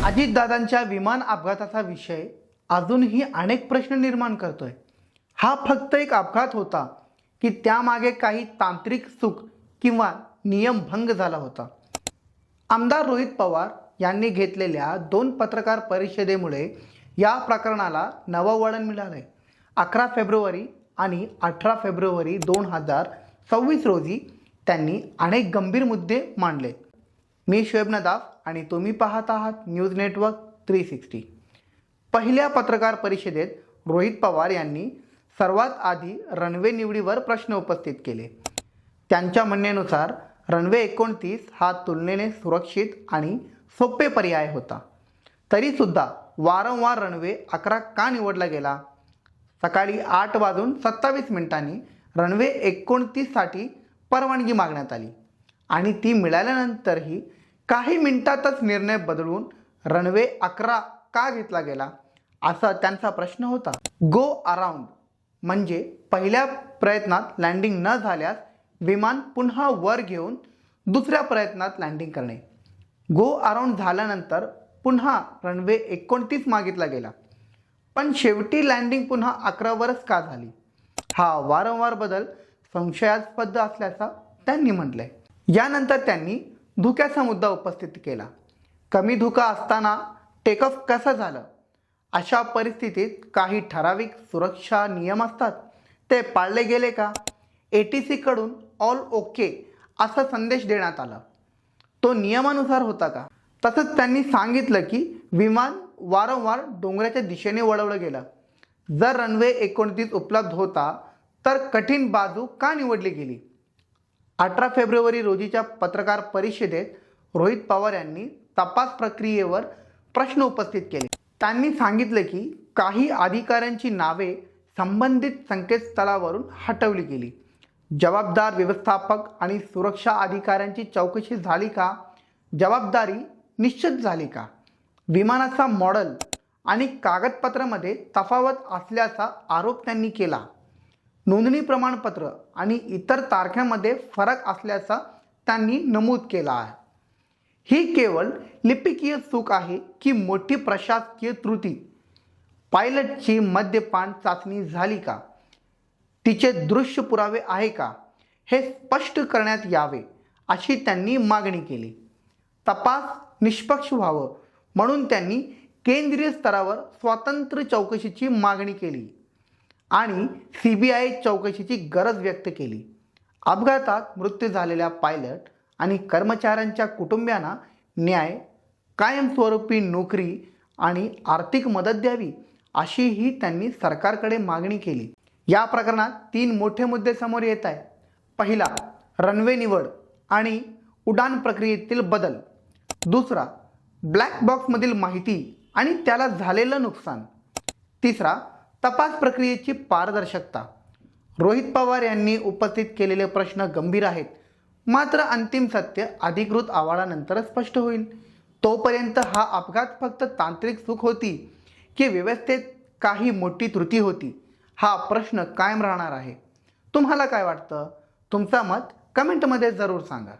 अजितदादांच्या विमान अपघाताचा विषय अजूनही अनेक प्रश्न निर्माण करतोय। हा फक्त एक अपघात होता की त्यामागे काही तांत्रिक चूक किंवा नियमभंग झाला होता? आमदार रोहित पवार यांनी घेतलेल्या 2 पत्रकार परिषदेमुळे या प्रकरणाला नवं वळण मिळालंय। 11 फेब्रुवारी आणि 18 फेब्रुवारी 2024 रोजी त्यांनी अनेक गंभीर मुद्दे मांडले। मी शोएब नदाफ आणि तुम्ही पाहत आहात न्यूज नेटवर्क 360। पहिल्या पत्रकार परिषदेत रोहित पवार यांनी सर्वात आधी रनवे निवडीवर प्रश्न उपस्थित केले। त्यांच्या म्हणण्यानुसार रनवे 29 हा तुलनेने सुरक्षित आणि सोपे पर्याय होता। तरीसुद्धा वारंवार रनवे 11 का निवडला गेला? सकाळी 8:27 रनवे 29 साठी परवानगी मागण्यात आली आणि ती मिळाल्यानंतरही काही मिनिटातच निर्णय बदलून रनवे 11 का घेतला गेला, असा त्यांचा प्रश्न होता। गो अराउंड म्हणजे पहिल्या प्रयत्नात लँडिंग न झाल्यास विमान पुन्हा वर घेऊन दुसऱ्या प्रयत्नात लँडिंग करणे। गो अराउंड झाल्यानंतर पुन्हा रनवे 29 मागितला गेला, पण शेवटी लँडिंग पुन्हा 11 वरच का झाली? हा वारंवार बदल संशयास्पद असल्याचा त्यांनी म्हटलंय। यानंतर त्यांनी धुक्याचा मुद्दा उपस्थित केला। कमी धुका असताना टेक ऑफ कसं झालं? अशा परिस्थितीत काही ठराविक सुरक्षा नियम असतात, ते पाळले गेले का? ATC कडून ऑल ओके असा संदेश देण्यात आला, तो नियमानुसार होता का? तसंच त्यांनी सांगितलं की विमान वारंवार डोंगराच्या दिशेने वळवलं गेलं। जर रनवे 29 उपलब्ध होता तर कठीण बाजू का निवडली गेली? 18 फेब्रुवारी रोजीच्या पत्रकार परिषदेत रोहित पवार यांनी तपास प्रक्रियेवर प्रश्न उपस्थित केले। त्यांनी सांगितले की काही अधिकाऱ्यांची नावे संबंधित संकेतस्थळावरून हटवली गेली। जबाबदार व्यवस्थापक आणि सुरक्षा अधिकाऱ्यांची चौकशी झाली का? जबाबदारी निश्चित झाली का? विमानाचा मॉडेल आणि कागदपत्रामध्ये तफावत असल्याचा आरोप त्यांनी केला। नोंदणी प्रमाणपत्र आणि इतर तारखांमध्ये फरक असल्याचा त्यांनी नमूद केला आहे। ही केवळ लिपिकीय चूक आहे की मोठी प्रशासकीय त्रुटी? पायलटची मद्यपान चाचणी झाली का? तिचे दृश्य पुरावे आहे का? हे स्पष्ट करण्यात यावे अशी त्यांनी मागणी केली। तपास निष्पक्ष व्हावं म्हणून त्यांनी केंद्रीय स्तरावर स्वतंत्र चौकशीची मागणी केली आणि CBI चौकशीची गरज व्यक्त केली। अपघातात मृत्यू झालेल्या पायलट आणि कर्मचाऱ्यांच्या कुटुंबियांना न्याय, कायमस्वरूपी नोकरी आणि आर्थिक मदत द्यावी अशीही त्यांनी सरकारकडे मागणी केली। या प्रकरणात 3 मोठे मुद्दे समोर येत आहेत। पहिला, रनवे निवड आणि उड्डाण प्रक्रियेतील बदल। दुसरा, ब्लॅक बॉक्समधील माहिती आणि त्याला झालेलं नुकसान। तिसरा, तपास प्रक्रियेची पारदर्शकता। रोहित पवार यांनी उपस्थित केलेले प्रश्न गंभीर आहेत, मात्र अंतिम सत्य अधिकृत अहवालानंतरच स्पष्ट होईल। तोपर्यंत हा अपघात फक्त तांत्रिक चूक होती की व्यवस्थेत काही मोठी त्रुटी होती, हा प्रश्न कायम राहणार आहे। तुम्हाला काय वाटतं? तुमचं मत कमेंटमध्ये जरूर सांगा।